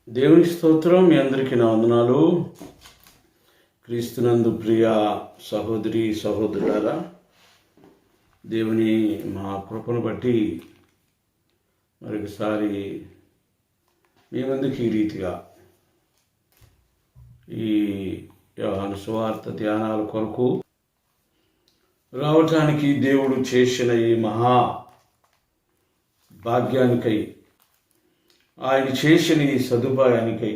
దేవుని స్తోత్రం. మీ అందరికీ నా వందనాలు. క్రీస్తునందు ప్రియ సహోదరి సహోదరులారా, దేవుని మా కృపను బట్టి మరొకసారి మీ ముందుకు ఈ రీతిగా ఈ యోహాను సువార్త ధ్యానాల కొరకు రావటానికి దేవుడు చేసిన ఈ మహా భాగ్యానికై, ఆయన చేసిన ఈ సదుపాయానికై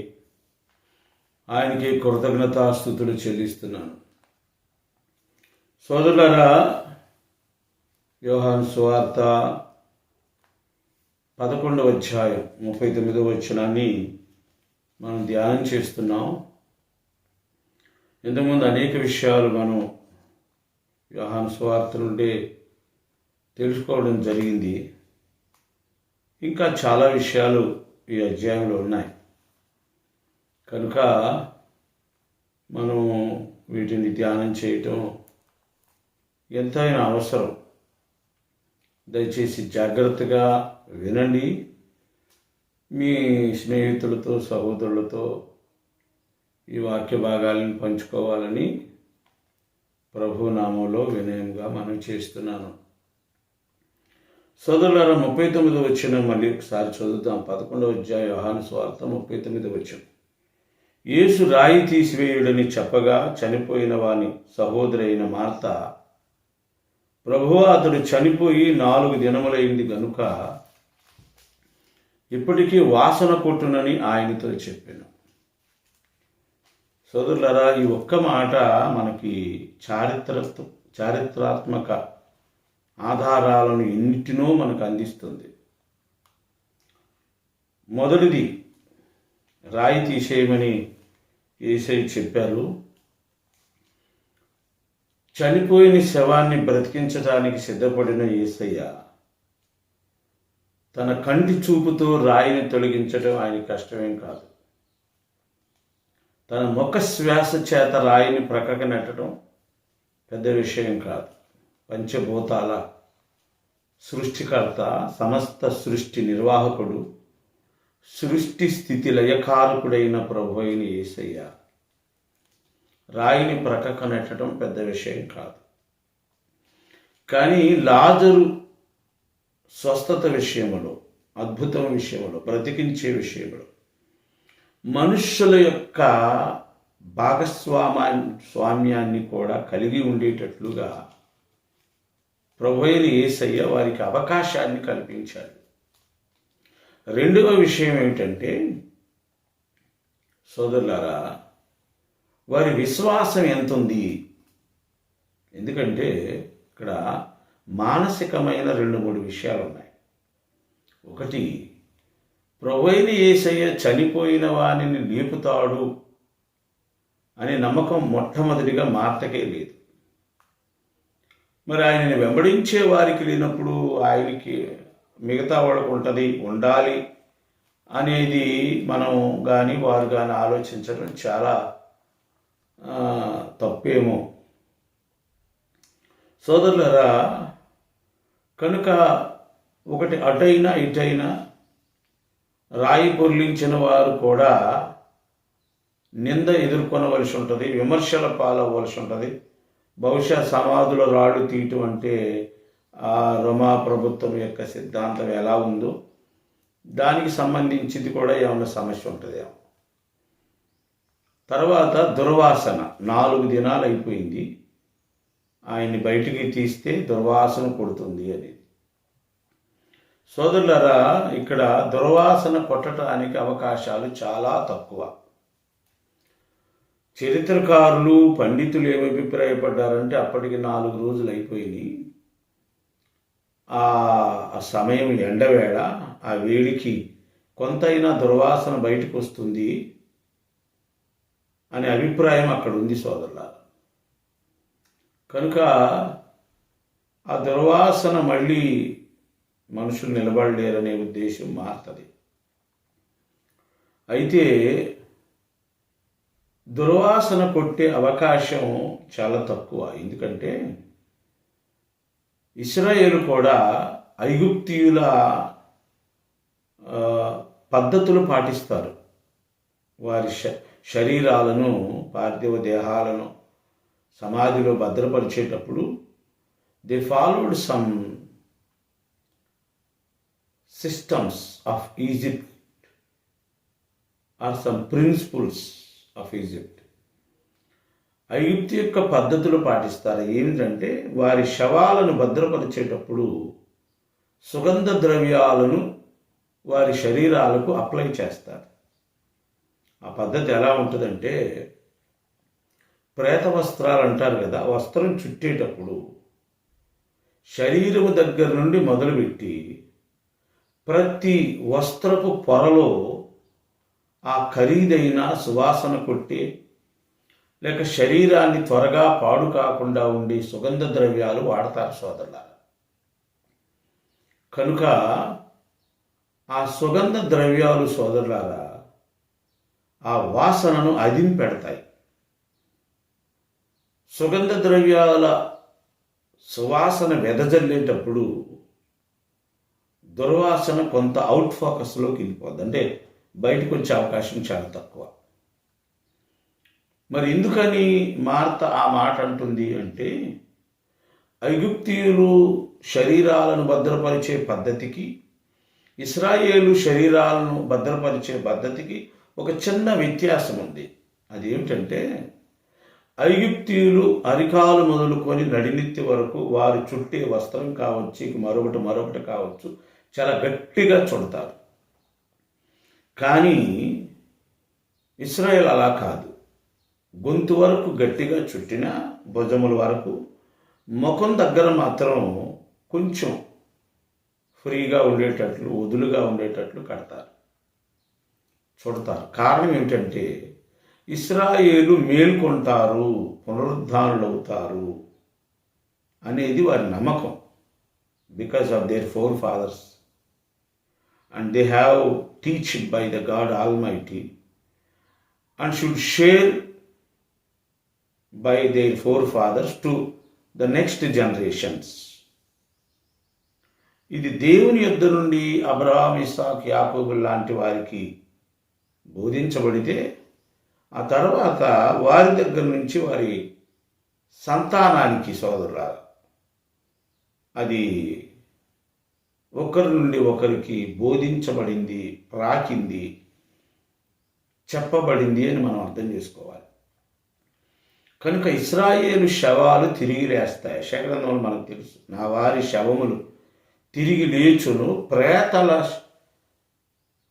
ఆయనకి కృతజ్ఞతాస్తుతులు చెల్లిస్తున్నాను. సోదరులారా, యోహాను సువార్త 11వ అధ్యాయం 39వ వచనాన్ని మనం ధ్యానం చేస్తున్నాం. ఇంతకుముందు అనేక విషయాలు మనం యోహాను సువార్త నుండి తెలుసుకోవడం జరిగింది. ఇంకా చాలా విషయాలు ఈ అధ్యాయంలో ఉన్నాయి కనుక మనం వీటిని ధ్యానం చేయటం ఎంతైనా అవసరం. దయచేసి జాగ్రత్తగా వినండి. మీ స్నేహితులతో సహోదరులతో ఈ వాక్య భాగాలను పంచుకోవాలని ప్రభు నామంలో వినయంగా మనం చేస్తున్నాను. సోదరులారా, 39వ వచనం మళ్ళీ ఒకసారి చదువుతాం. 11వ అధ్యాయం యోహాను సువార్త 39వ వచనం. యేసు రాయి తీసివేయుడని చెప్పగా చనిపోయిన వాని సహోదరి అయిన మార్త, ప్రభువా, అతడు చనిపోయి 4 దినములైంది గనుక ఇప్పటికీ వాసన కొట్టునని ఆయనతో చెప్పాను. సోదరులారా, ఈ ఒక్క మాట మనకి చారిత్రాత్మక ఆధారాలను ఎన్నిటినో మనకు అందిస్తుంది. మొదటిది, రాయి తీసేయమని యేసయ్య చెప్పారు. చనిపోయిన శవాన్ని బ్రతికించడానికి సిద్ధపడిన యేసయ్య తన కంటి చూపుతో రాయిని తొలగించడం ఆయన కష్టమేం కాదు. తన ముఖ శ్వాస చేత రాయిని ప్రక్కకు నెట్టడం పెద్ద విషయం కాదు. పంచభూతాల సృష్టికర్త, సమస్త సృష్టి నిర్వాహకుడు, సృష్టి స్థితి లయకారకుడైన ప్రభు అయిన యేసయ్య రాయిని ప్రక్కకు నెట్టడం పెద్ద విషయం కాదు. కానీ లాజరు స్వస్థత విషయంలో, అద్భుతం విషయంలో, బ్రతికించే విషయంలో మనుష్యుల యొక్క స్వామ్యాన్ని కూడా కలిగి ఉండేటట్లుగా ప్రభు అయిన యేసయ్య వారికి అవకాశాన్ని కల్పించాడు. రెండవ విషయం ఏమిటంటే, సోదరులారా, వారి విశ్వాసం ఎంత ఉంది? ఎందుకంటే ఇక్కడ మానసికమైన 2-3 విషయాలు ఉన్నాయి. ఒకటి, ప్రభు అయిన యేసయ్య చనిపోయిన వానిని లేపుతాడు అనే నమ్మకం మొట్టమొదటిగా మార్తకే లేదు. మరి ఆయనని వెంబడించే వారికి లేనప్పుడు ఆయనకి మిగతా వాళ్ళకు ఉండాలి అనేది మనం కానీ వారు కానీ ఆలోచించడం చాలా తప్పేమో. సోదరులరా, కనుక ఒకటి అటైనా ఇటైనా రాయి పొర్లించిన వారు కూడా నింద ఎదుర్కొనవలసి ఉంటుంది, విమర్శల పాలవలసి ఉంటుంది. బహుశా సమాధుల రాళ్ళు తీయటం అంటే ఆ రోమా ప్రభుత్వం యొక్క సిద్ధాంతం ఎలా ఉందో దానికి సంబంధించింది కూడా ఏమైనా సమస్య ఉంటుందేమో. తర్వాత దుర్వాసన. 4 దినాలు అయిపోయింది, ఆయన్ని బయటికి తీస్తే దుర్వాసన కొడుతుంది అనేది. సోదరులారా, ఇక్కడ దుర్వాసన కొట్టడానికి అవకాశాలు చాలా తక్కువ. చరిత్రకారులు, పండితులు ఏమి అభిప్రాయపడ్డారంటే అప్పటికి 4 రోజులు అయిపోయింది. ఆ సమయం ఎండవేళ, ఆ వేడికి కొంతైనా దుర్వాసన బయటకు వస్తుంది అనే అభిప్రాయం అక్కడ ఉంది సోదరులారా. కనుక ఆ దుర్వాసన మళ్ళీ మనుషులు నిలబడలేరనే ఉద్దేశం మారుతుంది. అయితే దుర్వాసన కొట్టే అవకాశం చాలా తక్కువ. ఎందుకంటే ఇశ్రాయేలు కూడా ఐగుప్తీయుల పద్ధతులు పాటిస్తారు. వారి శరీరాలను, పార్థివ దేహాలను సమాధిలో భద్రపరిచేటప్పుడు they followed some systems of Egypt or some principles of Egypt. ఐగుప్తు యొక్క పద్ధతులు పాటిస్తారు. ఏమిటంటే వారి శవాలను భద్రపరిచేటప్పుడు సుగంధ ద్రవ్యాలను వారి శరీరాలకు అప్లై చేస్తారు. ఆ పద్ధతి ఎలా ఉంటుందంటే, ప్రేత వస్త్రాలు అంటారు కదా, వస్త్రం చుట్టేటప్పుడు శరీరము దగ్గర నుండి మొదలుపెట్టి ప్రతి వస్త్రపు పొరలో ఆ ఖరీదైన సువాసన కొట్టే లేక శరీరాన్ని త్వరగా పాడు కాకుండా ఉండే సుగంధ ద్రవ్యాలు వాడతారు సోదరులారా. కనుక ఆ సుగంధ ద్రవ్యాలు సోదరులారా ఆ వాసనను అదింపెడతాయి. సుగంధ ద్రవ్యాల సువాసన వెదజల్లేటప్పుడు దుర్వాసన కొంత అవుట్ ఫోకస్లోకి వెళ్ళిపోద్ది, అంటే బయటకు వచ్చే అవకాశం చాలా తక్కువ. మరి ఎందుకని మార్త ఆ మాట అంటుంది అంటే, ఐగుప్తీయులు శరీరాలను భద్రపరిచే పద్ధతికి, ఇశ్రాయేలు శరీరాలను భద్రపరిచే పద్ధతికి ఒక చిన్న వ్యత్యాసం ఉంది. అదేమిటంటే, ఐగుప్తీయులు అరికాలు మొదలుకొని నడినెత్తి వరకు వారు చుట్టే వస్త్రం కావచ్చు, మరొకటి కావచ్చు, చాలా గట్టిగా చుడతారు. కానీ ఇశ్రాయేల్ అలా కాదు. గొంతు వరకు గట్టిగా చుట్టిన, భుజముల వరకు, ముఖం దగ్గర మాత్రం కొంచెం ఫ్రీగా ఉండేటట్లు, వదులుగా ఉండేటట్లు కడతారు, చుడతారు. కారణం ఏమిటంటే, ఇశ్రాయేలు మేల్కొంటారు, పునరుద్ధానులవుతారు అనేది వారి నమ్మకం. Because of their forefathers and they have teached by the God Almighty and should share by their forefathers to the next generations. ఇది దేవుని యొద్ద నుండి అబ్రహాం, ఇస్సాకు, యాకోబు లాంటి వారికి బోధించబడితే ఆ తర్వాత వారి దగ్గర నుంచి వారి సంతానానికి సోదరులారా అది ఒకరి నుండి ఒకరికి బోధించబడింది, రాకింది, చెప్పబడింది అని మనం అర్థం చేసుకోవాలి. కనుక ఇశ్రాయేలు శవాలు తిరిగి లేస్తాయి. శగ్రంథంలో మనకు తెలుసు, నా వారి శవములు తిరిగి లేచును, ప్రేతల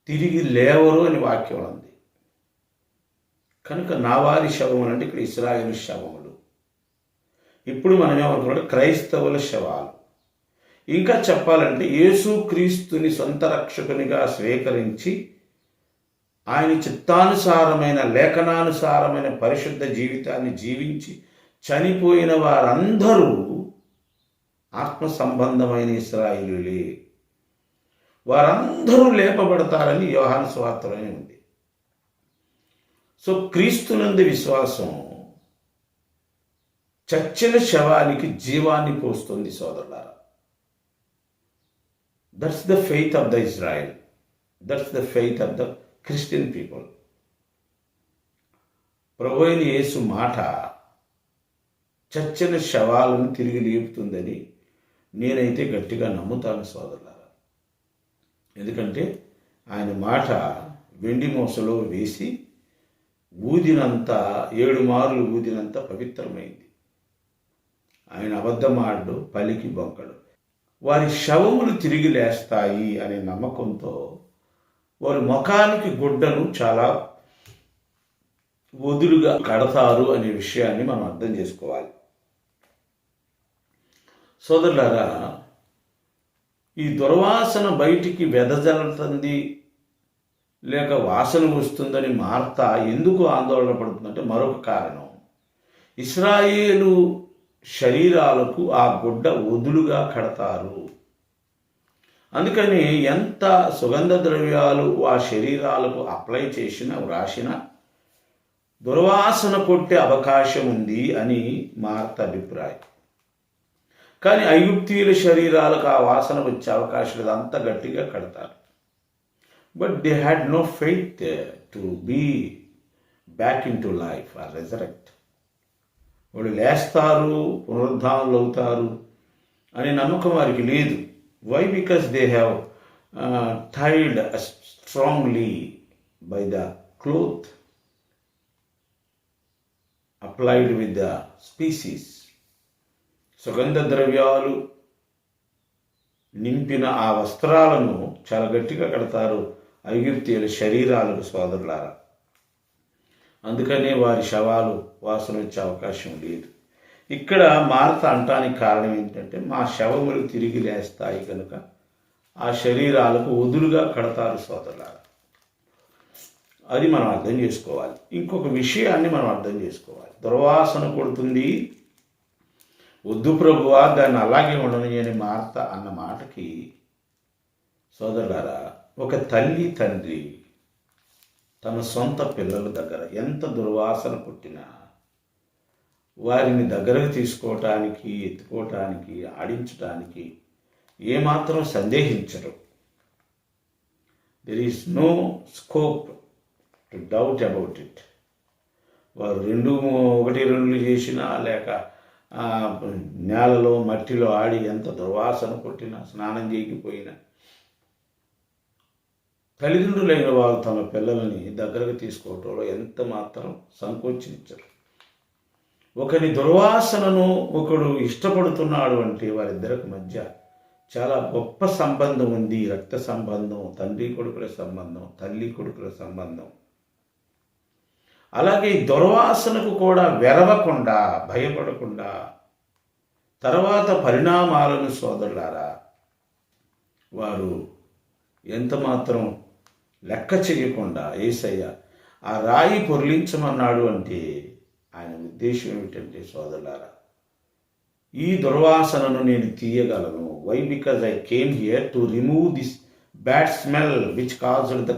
తిరిగి లేవరు అని వాక్యం ఉంది. కనుక నా వారి శవములు అంటే ఇక్కడ ఇశ్రాయేలు శవములు. ఇప్పుడు మనం ఏమనుకున్నాం, క్రైస్తవుల శవాలు. ఇంకా చెప్పాలంటే యేసు క్రీస్తుని సొంత రక్షకునిగా స్వీకరించి ఆయన చిత్తానుసారమైన, లేఖనానుసారమైన పరిశుద్ధ జీవితాన్ని జీవించి చనిపోయిన వారందరూ ఆత్మ సంబంధమైన ఇశ్రాయేలులే. వారందరూ లేపబడతారని యోహాను సువార్తలోనే ఉంది. సో క్రీస్తునందు విశ్వాసం చచ్చిన శవానికి జీవాన్ని పోస్తుంది సోదరులారా. That's the faith of the Israel, that's the faith of the Christian people. ప్రభువైన యేసు మాట చచ్చిన శవాలను తిరిగి లేపుతుందని నేనైతే గట్టిగా నమ్ముతాను సోదరులారా. ఎందుకంటే ఆయన మాట వెండి మూసలో వేసి ఊదినంత, 7 మార్లు ఊదినంత పవిత్రమైంది. ఆయన అబద్ధమాడు, పలికి బొంకడు. వారి శవములు తిరిగి లేస్తాయి అనే నమ్మకంతో వారి ముఖానికి గుడ్డను చాలా వదులుగా కడతారు అనే విషయాన్ని మనం అర్థం చేసుకోవాలి సోదరులారా. ఈ దుర్వాసన బయటికి వెదజల్లుతుంది లేక వాసన వస్తుందని మార్త ఎందుకు ఆందోళన పడుతుందంటే మరొక కారణం, ఇశ్రాయేలు శరీరాలకు ఆ గుడ్డ వదులుగా కడతారు. అందుకని ఎంత సుగంధ ద్రవ్యాలు ఆ శరీరాలకు అప్లై చేసినా, వ్రాసినా దుర్వాసన కొట్టే అవకాశం ఉంది అని మార్త అభిప్రాయం. కానీ ఐగుప్తీయుల శరీరాలకు ఆ వాసన వచ్చే అవకాశం లేదు, అంత గట్టిగా కడతారు. But they had no faith to be back in to life or resurrect. వాళ్ళు లేస్తారు, పునరుద్ధానులు అవుతారు అనే నమ్మకం వారికి లేదు. Why? Because they have tied strongly by the cloth applied with the species. సుగంధ ద్రవ్యాలు నింపిన ఆ వస్త్రాలను చాలా గట్టిగా కడతారు ఐగుప్తీయుల శరీరాలకు సోదరులారా. అందుకనే వారి శవాలు వాసన వచ్చే అవకాశం లేదు. ఇక్కడ మార్త అంటానికి కారణం ఏంటంటే, మా శవములు తిరిగి లేస్తాయి కనుక ఆ శరీరాలకు వదులుగా కడతారు సోదరులారా. అది మనం అర్థం చేసుకోవాలి. ఇంకొక విషయాన్ని మనం అర్థం చేసుకోవాలి. దుర్వాసన కొడుతుంది, వద్దు ప్రభువా దాన్ని అలాగే ఉండని అని మార్త అన్న మాటకి సోదరులారా, ఒక తల్లి తండ్రి తమ సొంత పిల్లల దగ్గర ఎంత దుర్వాసన పుట్టినా వారిని దగ్గరకు తీసుకోవటానికి, ఎత్తుకోవటానికి, ఆడించడానికి ఏమాత్రం సందేహించరు. There is no scope to doubt about it. వారు 1-2 చేసినా లేక నేలలో మట్టిలో ఆడి ఎంత దుర్వాసన కొట్టినా, స్నానం చేయకపోయినా తల్లిదండ్రులైన వారు తమ పిల్లలని దగ్గరకు తీసుకోవటంలో ఎంత మాత్రం సంకోచించరు. ఒకరి దుర్వాసనను ఒకడు ఇష్టపడుతున్నాడు అంటే వారిద్దరికి మధ్య చాలా గొప్ప సంబంధం ఉంది. రక్త సంబంధం, తండ్రి కొడుకుల సంబంధం, తల్లి కొడుకుల సంబంధం. అలాగే దుర్వాసనకు కూడా వెరవకుండా, భయపడకుండా తర్వాత పరిణామాలను సోదరులారా వారు ఎంత మాత్రం లెక్క చేయకుండా యేసయ్య ఆ రాయి పొర్లించమన్నాడు అంటే ఆయన ఉద్దేశం ఏమిటంటే సోదరులారా, ఈ దుర్వాసనను నేను తీయగలను. Why? Because I came here to remove this bad smell which caused the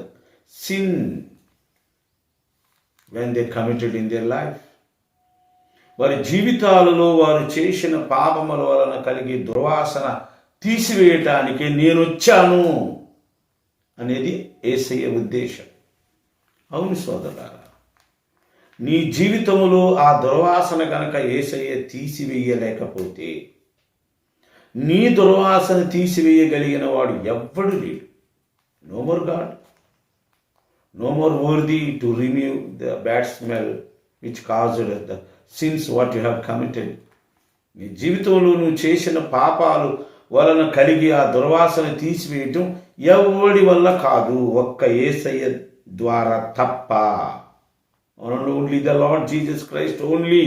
sin when they committed in their life. వారి జీవితాలలో వారు చేసిన పాపముల వలన కలిగే దుర్వాసన తీసివేయటానికి నేను వచ్చాను అనేది యేసయ్య ఉద్దేశం. అవును సోదరులారా, నీ జీవితములో ఆ దుర్వాసన కనుక యేసయ్య తీసివేయలేకపోతే, నీ దుర్వాసన తీసివేయగలిగిన వాడు ఎవ్వడు లేడు. No more God, no more worthy to remove the bad smell which caused the sins what you have committed. నీ జీవితంలో నువ్వు చేసిన పాపాలు వలన కలిగి ఆ దుర్వాసన తీసివేయటం ఎవడి వల్ల కాదు, ఒక్క యేసయ్య ద్వారా తప్ప. Only the Lord Jesus Christ only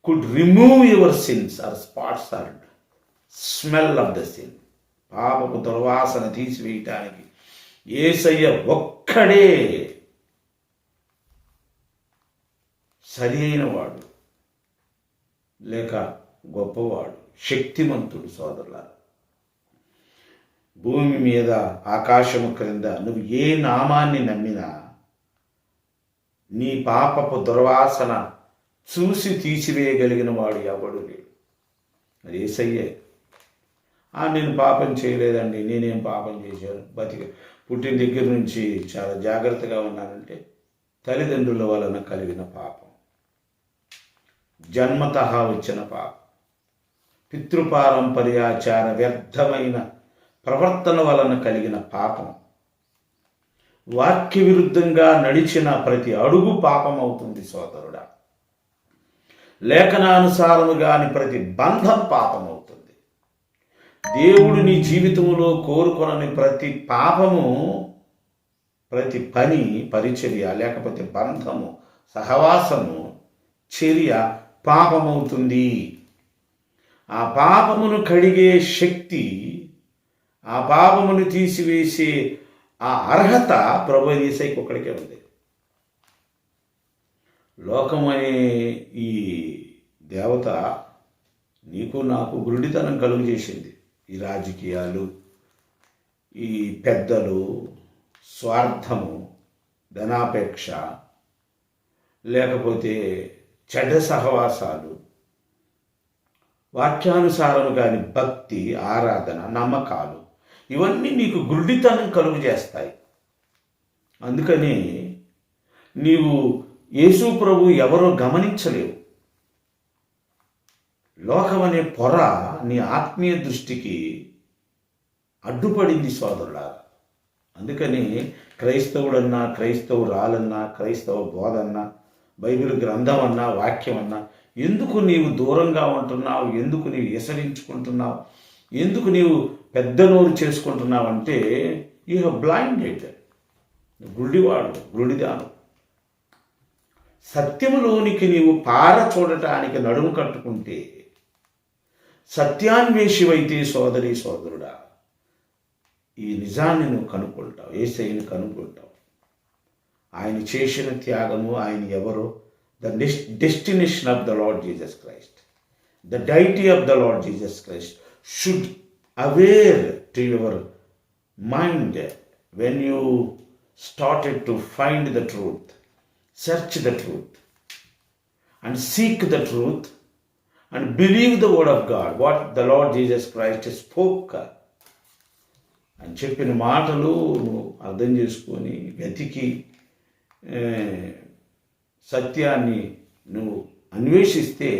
could remove your sins or spots or smell of the sin. పాపపు దుర్వాసన తీసివేయటానికి యేసయ్య ఒక్కడే సరి అయినవాడు, లేక గొప్పవాడు, శక్తిమంతుడు. సోదరులారా, భూమి మీద ఆకాశము క్రింద నువ్వు ఏ నామాన్ని నమ్మినా నీ పాపపు దుర్వాసన చూసి తీసివేయగలిగిన వాడు ఎవడు లేడు. అది యేసయ్యే. నేను పాపం చేయలేదండి, నేనేం పాపం చేశాను, పుట్టిన దగ్గర నుంచి చాలా జాగ్రత్తగా ఉన్నానంటే తల్లిదండ్రుల వలన కలిగిన పాపం, జన్మతః వచ్చిన పాపం, పితృపారంపర్యాచార వ్యర్థమైన ప్రవర్తన వలన కలిగిన పాపం, వాక్య విరుద్ధంగా నడిచిన ప్రతి అడుగు పాపం అవుతుంది సోదరుడా. లేఖనానుసారము కాని ప్రతి బంధం పాపం అవుతుంది. దేవుడు నీ జీవితంలో కోరుకొనని ప్రతి పాపము, ప్రతి పని, పరిచర్య, లేకపోతే బంధము, సహవాసము, చర్య పాపమవుతుంది. ఆ పాపమును కడిగే శక్తి, ఆ పాపమును తీసివేసే ఆ అర్హత ప్రభు యేసయ్యకు ఒక్కడికే ఉంది. లోకమనే ఈ దేవత నీకు నాకు గురుడితనం కలుగు చేసింది. ఈ రాజకీయాలు, ఈ పెద్దలు, స్వార్థము, ధనాపేక్ష, లేకపోతే చెడ్డ సహవాసాలు, వాక్యానుసారం కాని భక్తి, ఆరాధన, నీవు యేసు ప్రభు ఎవరో గమనించలేవు. లోకం అనే పొర నీ ఆత్మీయ దృష్టికి అడ్డుపడింది సోదరులారా. అందుకని క్రైస్తవుడన్నా, క్రైస్తవురాలన్నా, క్రైస్తవ బోధన్నా, బైబిల్ గ్రంథం అన్నా, వాక్యం అన్నా ఎందుకు నీవు దూరంగా ఉంటున్నావు, ఎందుకు నీవు ఎసరించుకుంటున్నావు, ఎందుకు నీవు పెద్ద నోరు చేసుకుంటున్నావు అంటే యూ హ్యావ్ బ్లైండెడ్. గుడ్డివాడు, గుడిదాను. సత్యములోనికి నీవు పార చూడటానికి నడుము కట్టుకుంటే, సత్యాన్వేషివైతే సోదరి సోదరుడా, ఈ నిజాన్ని నువ్వు కనుక్కుంటావు, యేసయ్యని కనుక్కుంటావు. ఆయన చేసిన త్యాగము, ఆయన ఎవరో, the destination of the Lord Jesus Christ, the deity of the Lord Jesus Christ should aware to your mind when you started to find the truth, search the truth, and seek the truth, and believe the word of God, what the Lord Jesus Christ spoke. అని చెప్పిన మాటలు నువ్వు అర్థం చేసుకొని వెతికి సత్యాన్ని నువ్వు అన్వేషిస్తే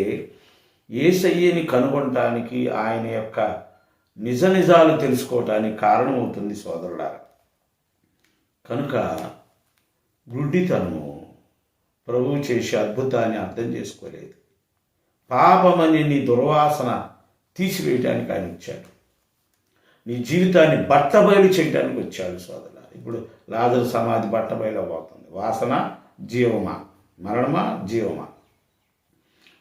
యేసయ్యని కనుగొనటానికి, ఆయన యొక్క నిజ నిజాలు తెలుసుకోవటానికి కారణమవుతుంది సోదరులారా. కనుక గుడ్డితనము ప్రభువు చేసే అద్భుతాన్ని అర్థం చేసుకోలేదు. పాపమని నీ దుర్వాసన తీసివేయడానికి ఆయన వచ్చాడు. నీ జీవితాన్ని బట్టబయలు చేయడానికి వచ్చాడు సోదరులారా. ఇప్పుడు లాజరు సమాధి బట్టబయలు పోతుంది. వాసన జీవమా, మరణమా జీవమా?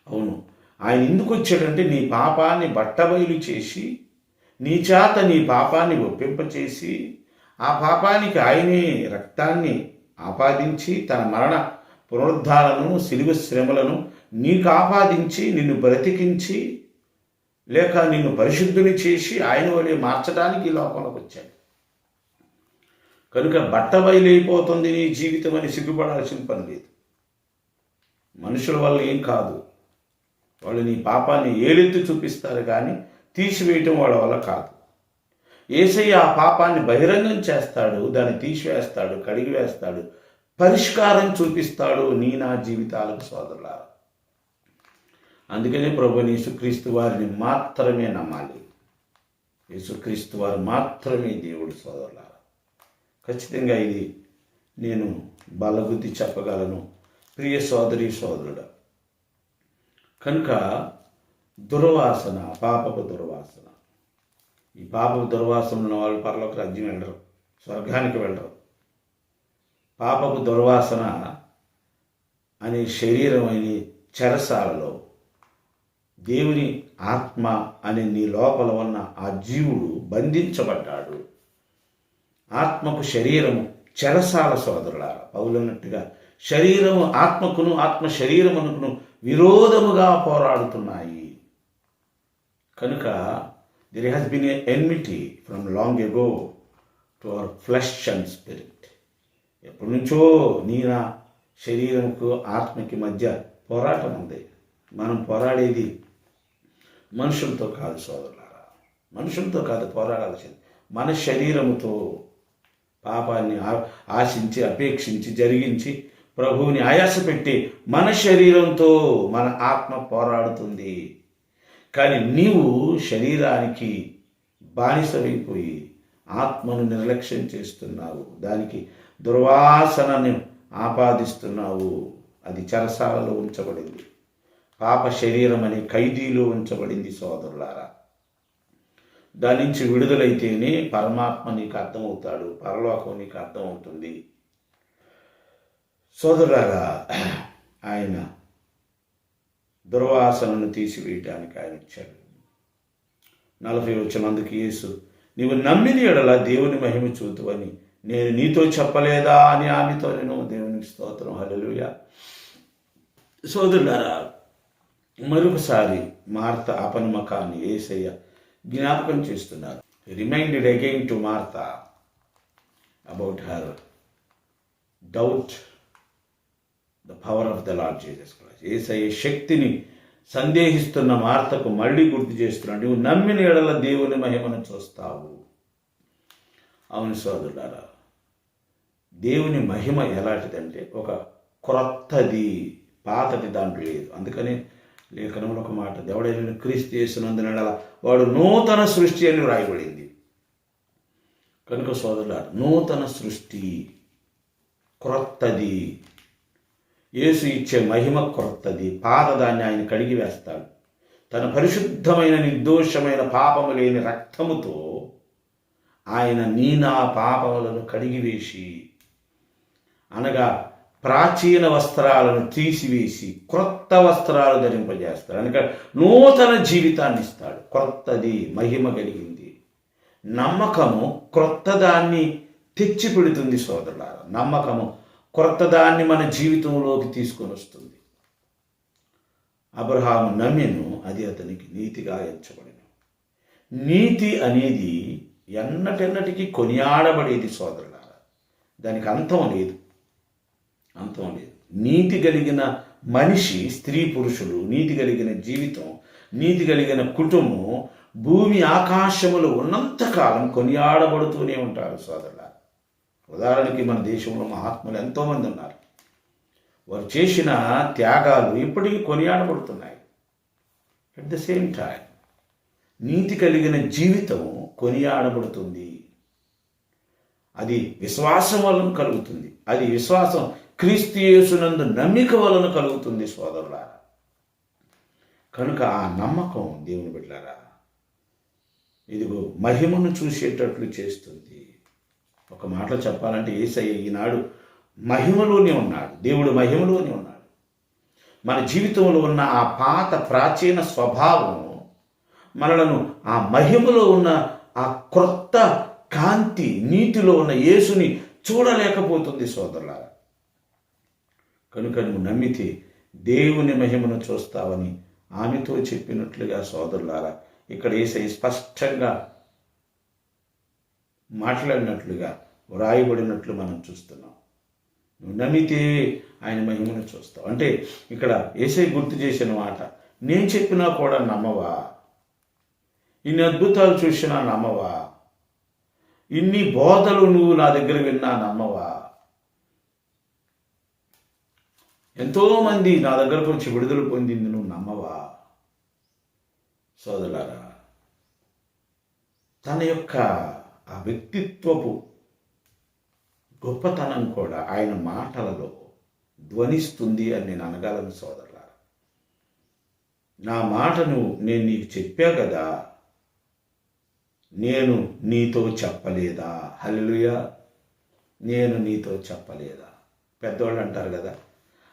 అవును. ఆయన ఎందుకు వచ్చాడంటే నీ పాపాన్ని బట్టబయలు చేసి, నీ చేత నీ పాపాన్ని ఒప్పింపచేసి, ఆ పాపానికి ఆయనే రక్తాన్ని ఆపాదించి, తన మరణ పునరుద్ధాలను, శిలువ శ్రమలను నీకు ఆపాదించి, నిన్ను బ్రతికించి, లేక నిన్ను పరిశుద్ధుని చేసి ఆయన వలె మార్చడానికి ఈ లోకంలోకి వచ్చాడు. కనుక బట్టబయలైపోతుంది నీ జీవితం అని సిగ్గుపడాల్సిన పని లేదు. మనుషుల వల్ల ఏం కాదు. వాళ్ళు నీ పాపాన్ని ఏలెత్తి చూపిస్తారు కానీ తీసివేయటం వాళ్ళ వల్ల కాదు. యేసయ్య ఆ పాపాన్ని బహిరంగం చేస్తాడు, దాన్ని తీసివేస్తాడు, కడిగివేస్తాడు, పరిష్కారం చూపిస్తాడు నీ నా జీవితాలకు సోదరులారా. అందుకనే ప్రభువైన యేసుక్రీస్తు వారిని మాత్రమే నమ్మాలి. యేసుక్రీస్తు వారు మాత్రమే దేవుడు సోదరులారా. ఖచ్చితంగా ఇది నేను బలగుద్ది చెప్పగలను ప్రియ సోదరి సోదరుడా. కనుక దుర్వాసన, పాపపు దుర్వాసన, ఈ పాపపు దుర్వాసన ఉన్న వాళ్ళు పరలోక రాజ్యం వెళ్ళరు, స్వర్గానికి వెళ్ళరు. పాపపు దుర్వాసన అనే శరీరం అనే చెరసాలలో దేవుని ఆత్మ అనే నీ లోపల ఉన్న ఆ జీవుడు బంధించబడ్డాడు. ఆత్మకు శరీరము చెరసాల సోదరులారా. పౌలన్నట్టుగా శరీరము ఆత్మకును, ఆత్మ శరీరమునకును విరోధముగా పోరాడుతున్నాయి. కనుక there has been an enmity from long ago to our flesh and spirit. ఎప్పటి నుంచో నీ నా శరీరంకు ఆత్మకి మధ్య పోరాటం ఉంది. మనం పోరాడేది మనుషులతో కాదు సోదరులారా, మనుషులతో కాదు పోరాడాల్సింది, మన శరీరముతో. పాపాన్ని ఆశించి, అపేక్షించి, జరిగించి, ప్రభువుని ఆయాసపెట్టి మన శరీరంతో మన ఆత్మ పోరాడుతుంది. కానీ నీవు శరీరానికి బానిసమైపోయి ఆత్మను నిర్లక్ష్యం చేస్తున్నావు, దానికి దుర్వాసనను ఆపాదిస్తున్నావు. అది చెరసాలలో ఉంచబడింది, పాప శరీరం అనే ఖైదీలో ఉంచబడింది సోదరులారా. దాని నుంచి విడుదలైతేనే పరమాత్మ నీకు అర్థమవుతాడు, పరలోకం నీకు అర్థమవుతుంది సోదరులారా. ఆయన దుర్వాసనను తీసివేయటానికి ఆయన ఇచ్చాడు. 40 వచనందుకు యేసు, నీవు నమ్మిన ఎడల దేవుని మహిమ చూతువని నేను నీతో చెప్పలేదా అని ఆమెతో నేను. దేవునికి స్తోత్రం, హల్లెలూయా. సోదరులారా, మరొకసారి మార్త అపనమ్మకాన్ని యేసయ్య జ్ఞాపకం చేస్తున్నారు. Reminded again to Martha about her doubt the power of the Lord Jesus Christ. Yesayya శక్తిని సందేహిస్తున్న మార్తకు మళ్ళీ గుర్తు చేస్తున్నాడు. నువ్వు నమ్మిన ఎడల దేవుని మహిమను చూస్తావు. అవును సోదరులారా, దేవుని మహిమ ఎలాంటిదంటే ఒక క్రొత్తది, పాతది దాంట్లో లేదు. అందుకని లేఖనంలో ఒక మాట, దేవుడైన క్రీస్తు యేసునందున వాడు నూతన సృష్టి అని వ్రాయబడింది. కనుక సోదరులారా, నూతన సృష్టి, క్రొత్తది. యేసు ఇచ్చే మహిమ క్రొత్తది. పాతదాన్ని ఆయన కడిగి వేస్తాడు. తన పరిశుద్ధమైన నిర్దోషమైన పాపము లేని రక్తముతో ఆయన నా పాపములను కడిగివేసి, అనగా ప్రాచీన వస్త్రాలను తీసివేసి క్రొత్త వస్త్రాలు ధరింపజేస్తాడు. అనగా నూతన జీవితాన్ని ఇస్తాడు. క్రొత్తది, మహిమ కలిగింది. నమ్మకము క్రొత్తదాన్ని తెచ్చి పెడుతుంది సోదరులారా. నమ్మకము క్రొత్తదాన్ని మన జీవితంలోకి తీసుకొని వస్తుంది. అబ్రహాము నమ్మెను, అది అతనికి నీతిగా ఎంచబడెను. నీతి అనేది ఎన్నటెన్నటికీ కొనియాడబడేది సోదరులారా. దానికి అంతం లేదు. నీతి కలిగిన మనిషి, స్త్రీ పురుషులు, నీతి కలిగిన జీవితం, నీతి కలిగిన కుటుంబం భూమి ఆకాశములు ఉన్నంతకాలం కొనియాడబడుతూనే ఉంటారు సోదరులారా. ఉదాహరణకి మన దేశంలో మహాత్ములు ఎంతోమంది ఉన్నారు. వారు చేసిన త్యాగాలు ఇప్పటికీ కొనియాడబడుతున్నాయి. అట్ ద సేమ్ టైం నీతి కలిగిన జీవితం కొనియాడబడుతుంది. అది విశ్వాసం వలన కలుగుతుంది. అది విశ్వాసం క్రీస్తు యేసునందు నమ్మిక వలన కలుగుతుంది సోదరులారా. కనుక ఆ నమ్మకం దేవుని బిడ్డలారా, ఇదిగో మహిమను చూసేటట్లు చేస్తుంది. ఒక మాటలో చెప్పాలంటే యేసయ్య ఈనాడు మహిమలోనే ఉన్నాడు. దేవుడు మహిమలోనే ఉన్నాడు. మన జీవితంలో ఉన్న ఆ పాత ప్రాచీన స్వభావం మనలను ఆ మహిమలో ఉన్న ఆ క్రొత్త కాంతి, నీతిలో ఉన్న యేసుని చూడలేకపోతుంది సోదరులారా. కనుక నువ్వు నమ్మితే దేవుని మహిమను చూస్తావని ఆమెతో చెప్పినట్లుగా సోదరులారా, ఇక్కడ యేసయ్య స్పష్టంగా మాట్లాడినట్లుగా వ్రాయబడినట్లు మనం చూస్తున్నాం. నువ్వు నమ్మితే ఆయన మహిమను చూస్తావు. అంటే ఇక్కడ యేసయ్య గుర్తు చేసిన మాట, నేను చెప్పినా కూడా నమ్మవా? ఇన్ని అద్భుతాలు చూసినా నమ్మవా? ఇన్ని బోధలు నువ్వు నా దగ్గర విన్నా నమ్మవా? ఎంతోమంది నా దగ్గరకు వచ్చి విడుదల పొందింది నువ్వు నమ్మవా? సోదరులారా, తన యొక్క ఆ వ్యక్తిత్వపు గొప్పతనం కూడా ఆయన మాటలలో ధ్వనిస్తుంది అని నేను అనగలను సోదరులారా. నా మాటను నేను నీకు చెప్పా కదా, నేను నీతో చెప్పలేదా? హల్లెలూయా. నేను నీతో చెప్పలేదా? పెద్దవాళ్ళు అంటారు కదా,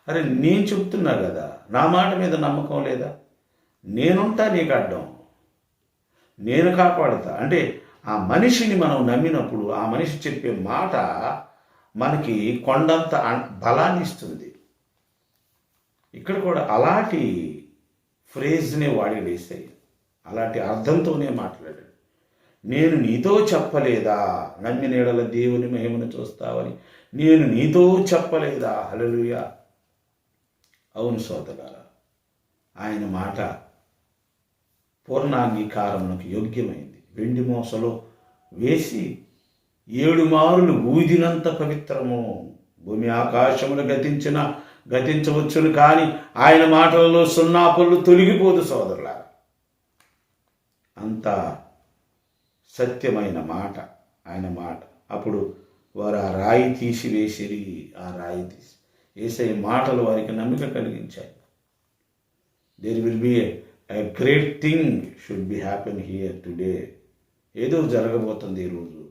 అరే నేను చెప్తున్నా కదా, నా మాట మీద నమ్మకం లేదా? నేనుంటా నీకు అడ్డం, నేను కాపాడుతా. అంటే ఆ మనిషిని మనం నమ్మినప్పుడు ఆ మనిషి చెప్పే మాట మనకి కొండంత బలాన్ని ఇస్తుంది. ఇక్కడ కూడా అలాంటి ఫ్రేజ్నే వాడి యేసయ్య, అలాంటి అర్థంతోనే మాట్లాడాడు. నేను నీతో చెప్పలేదా నమ్మిన యెడల దేవుని మహిమను చూస్తావని? నేను నీతో చెప్పలేదా? హల్లెలూయా. అవును సోదరులారా, ఆయన మాట పూర్ణాంగీకారమునకు యోగ్యమైంది. వెండి మోసలో వేసి 7 మారులు ఊదినంత పవిత్రము. భూమి ఆకాశములు గతించవచ్చును, కానీ ఆయన మాటలలో సున్నా పొల్లు తొలగిపోదు సోదరులారా. అంత సత్యమైన మాట ఆయన మాట. అప్పుడు వారు ఆ రాయి తీసివేసిరి. ఆ రాయి తీసి యేసయ్య మాటలు వారికి నమ్మిక కలిగించాయి. There will be a great thing should be happen here today. ఏదో జరగబోతుంది ఈరోజు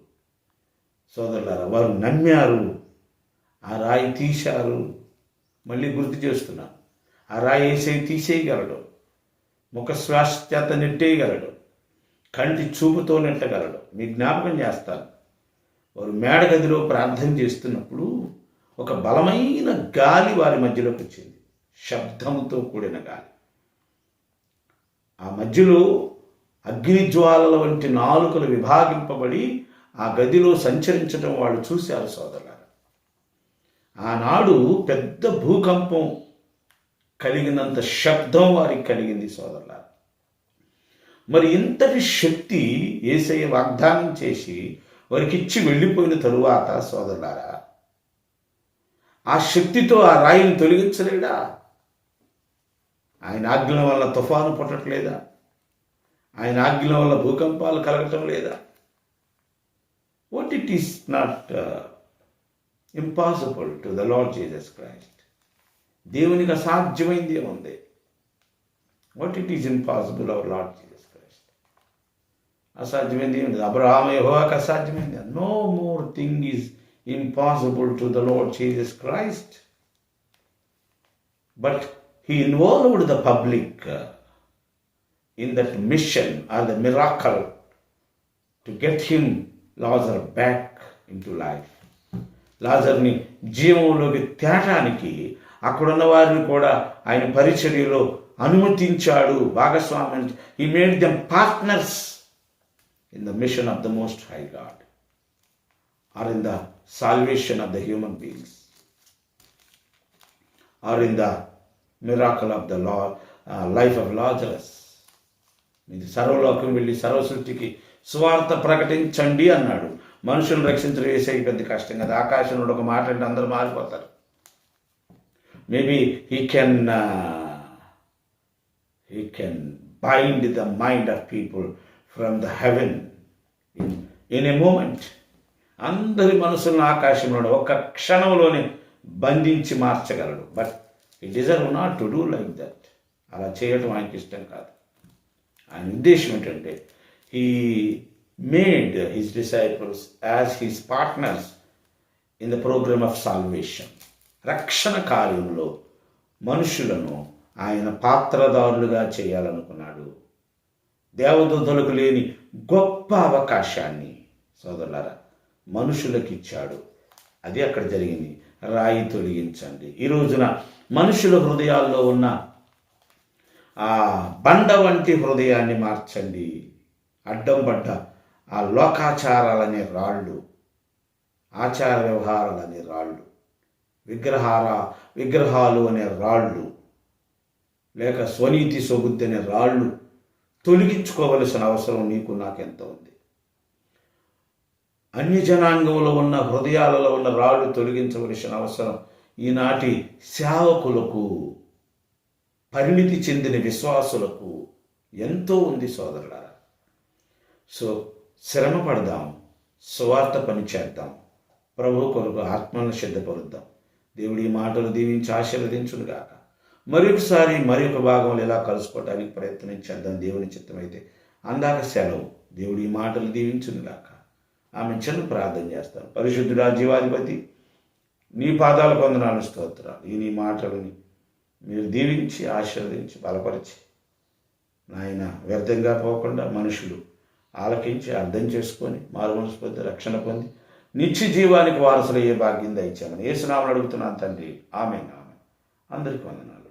సోదరులారా. వారు నమ్మారు, ఆ రాయి తీశారు. మళ్ళీ గుర్తు చేస్తున్నాను, ఆ రాయి యేసయ్య తీసేయగలడు, ముఖ శ్వాస చేత నెట్టేయగలడు, కంటి చూపుతో నెట్టగలడు. మీ జ్ఞాపకం చేస్తాను, వారు మేడగదిలో ప్రార్థన చేస్తున్నప్పుడు ఒక బలమైన గాలి వారి మధ్యలోకి వచ్చింది, శబ్దంతో కూడిన గాలి. ఆ మధ్యలో అగ్నిజ్వాలల వంటి నాలుకలు విభాగింపబడి ఆ గదిలో సంచరించడం వాళ్ళు చూశారు సోదరులారా. ఆనాడు పెద్ద భూకంపం కలిగినంత శబ్దం వారికి కలిగింది సోదరులారా. మరి ఇంతటి శక్తి యేసయ్య వాగ్దానం చేసి వారికి ఇచ్చి వెళ్ళిపోయిన తరువాత సోదరులారా, ఆ శక్తితో ఆ రాయిని తొలగించలేడా? ఆయన ఆజ్ఞల వల్ల తుఫాను పుట్టట్లేదా? ఆయన ఆజ్ఞల వల్ల భూకంపాలు కలగటం లేదా? What it is not impossible to the Lord Jesus Christ. దేవునికి అసాధ్యమైంది ఏముంది? What it is impossible our Lord Jesus Christ. అసాధ్యమైంది ఏముంది? అబ్రహాము యెహోవాకు అసాధ్యమైంది. No more thing is impossible to the Lord Jesus Christ. But he involved the public in that mission or the miracle to get him, Lazarus, back into life. లాజర్ని జీవంలోకి తేటానికి అక్కడున్న వారిని కూడా ఆయన పరిచర్యలో అనుమతించాడు, భాగస్వామ్యం. He made them partners in the mission of the Most High God, or in the salvation of the human beings, or in the miracle of the life of Lazarus. మీరు సర్వలోకం వెళ్ళి సర్వసృష్టికి సువార్త ప్రకటించండి అన్నాడు. మనుషులను రక్షించడం వేసే పెద్ద కష్టం కదా. ఆకాశంలో ఒక మాట అంటే అందరూ మారిపోతారు. Maybe he can bind the mind of people from the heaven in a moment. అందరి మనసులను ఆకాశంలో ఒక క్షణంలోనే బంధించి మార్చగలడు. But he deserve not to do like that. అలా చేయడం ఆయనకి ఇష్టం కాదు. ఆయన ఉద్దేశం ఏంటంటే he made his disciples as his partners in the program of salvation. రక్షణ కార్యంలో మనుషులను ఆయన పాత్రదారులుగా చేయాలనుకున్నాడు. దేవదూతలకు లేని గొప్ప అవకాశాన్ని సోదరులారా మనుషులకు ఇచ్చాడు. అది అక్కడ జరిగింది. రాయి తొలగించండి. ఈ రోజున మనుషుల హృదయాల్లో ఉన్న ఆ బండ వంటి హృదయాన్ని మార్చండి. అడ్డం పడ్డ ఆ లోకాచారాలనే రాళ్ళు, ఆచార వ్యవహారాలనే రాళ్ళు, విగ్రహాలు అనే రాళ్ళు, లేక స్వనీతి సొబుద్ధి అనే రాళ్ళు తొలగించుకోవలసిన అవసరం నీకు నాకెంత ఉంది. అన్యజనాంగంలో ఉన్న హృదయాలలో ఉన్న రాళ్ళు తొలగించవలసిన అవసరం ఈనాటి సేవకులకు, పరిణితి చెందిన విశ్వాసులకు ఎంతో ఉంది సోదరులారా. సో శ్రమ పడదాం, సువార్త పని చేద్దాం, ప్రభు కొరకు ఆత్మలను సిద్ధపరుద్దాం. దేవుడి మాటలు దీవించి ఆశీర్వదించునుగాక. మరొకసారి మరొక భాగంలో ఇలా కలుసుకోవడానికి ప్రయత్నం చేద్దాం. దేవుని చిత్తమైతే అందాక సెలవు. దేవుడి మాటలు దీవించునుగాక. ఆమె చిన్న ప్రార్థన చేస్తాను. పరిశుద్ధుడా, జీవాధిపతి, నీ పాదాల పొందనాలు, స్తోత్రాలు. ఈ నీ మాటలని మీరు దీవించి ఆశీర్వదించి బలపరిచి నాయన వ్యర్థంగా పోకుండా మనుషులు ఆలకించి అర్థం చేసుకొని మారుమనసు పొంది రక్షణ పొంది నిత్య జీవానికి వారసులయ్యే భాగ్యం దయచేయమని యేసు నామమున అడుగుతున్నాను తండ్రి. ఆమేన్. అందరికీ వందనాలు.